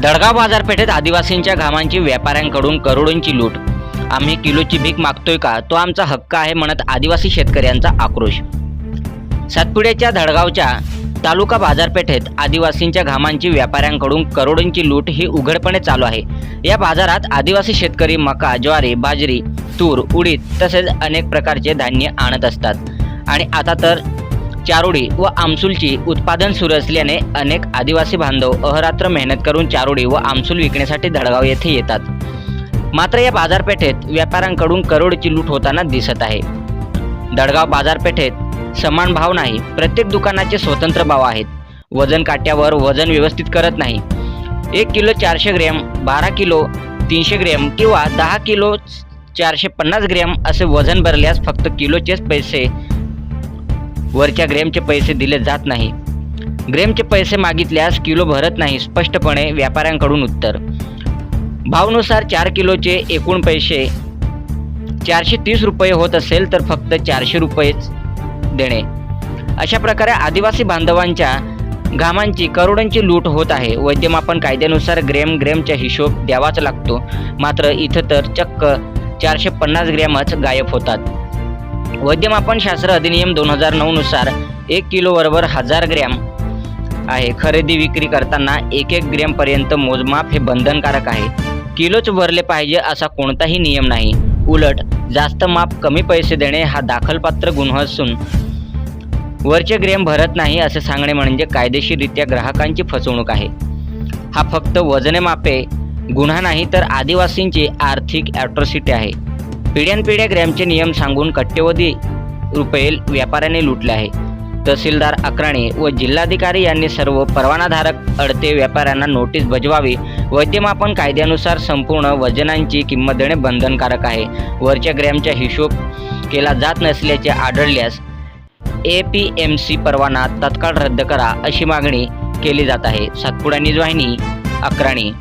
दडगाव बाजारपेठेत आदिवासींच्या घामांची व्यापाऱ्यांकडून करोडोंची लूट। आम्ही किलोची भीक मागतोय का, तो आमचा हक्क आहे म्हणत आदिवासी शेतकऱ्यांचा आक्रोश। सातपुड्याच्या दडगावच्या तालुका बाजारपेठेत आदिवासींच्या घामांची व्यापाऱ्यांकडून करोडोंची लूट ही उघडपणे चालू आहे। या बाजारात आदिवासी शेतकरी मका, ज्वारी, बाजरी, तूर, उडीद तसेच अनेक प्रकारचे धान्य आणत असतात आणि आता तर चारोळी व आमसूलची उत्पादन सुरू असल्याने अनेक आदिवासी बांधव अहोरात्र मेहनत करून चारोळी व आमसूल विकण्यासाठी दडगाव येथे येतात। मात्र या बाजारपेठेत व्यापाऱ्यांकडून करोडची लूट होताना दिसत आहे। दडगाव बाजारपेठेत समान भाव नाही, प्रत्येक दुकानाचे स्वतंत्र भाव आहेत। वजन काट्यावर वजन व्यवस्थित करत नाही। 1 किलो 400 ग्रॅम, 12 किलो 300 ग्रॅम किंवा 10 किलो 450 ग्रॅम असे वजन भरल्यास फक्त किलोचेच पैसे, वरच्या ग्रॅमचे पैसे दिले जात नाही। ग्रॅमचे पैसे मागितल्यास किलो भरत नाही, स्पष्टपणे व्यापाऱ्यांकडून उत्तर। भावनुसार 4 किलोचे एकूण पैसे 430 रुपये होत असेल तर फक्त 400 रुपयेच देणे। अशा प्रकारे आदिवासी बांधवांच्या घामांची करोडोंची लूट होत आहे। वैद्यमापन कायद्यानुसार ग्रॅमचा हिशोब द्यावाच लागतो, मात्र इथं तर चक्क 450 ग्रॅमच गायब होतात। वैद्यमापन शास्त्र अधिनियम 2009 नुसार 1 किलो बरोबर 1000 ग्रॅम आहे। खरेदी विक्री करताना 1 ग्रॅम पर्यंत मोजमाप हे बंधनकारक आहे। किलोच भरले पाहिजे असा कोणताही नियम नाही। उलट जास्त माप कमी पैसे देणे हा दाखलपात्र गुन्हा असून वरचे ग्रॅम भरत नाही असे सांगणे म्हणजे कायदेशीररित्या ग्राहकांची फसवणूक आहे। हा फक्त वजने मापे गुन्हा नाही तर आदिवासींची आर्थिक ॲट्रॉसिटी आहे। पिढ्यानपिढ्या ग्रॅमचे नियम सांगून कोट्यवधी रुपये व्यापाऱ्यांनी लुटले आहे। तहसीलदार अक्राणी व जिल्हाधिकारी यांनी सर्व परवानाधारक अडते व्यापाऱ्यांना नोटीस बजावावी। वैद्यमापन कायद्यानुसार संपूर्ण वजनांची किंमत देणे बंधनकारक आहे। वरच्या ग्रॅमचा हिशोब केला जात नसल्याचे आढळल्यास APMC परवाना तत्काळ रद्द करा अशी मागणी केली जात आहे। सातपुडा न्यूज वाहिनी, अक्राणी।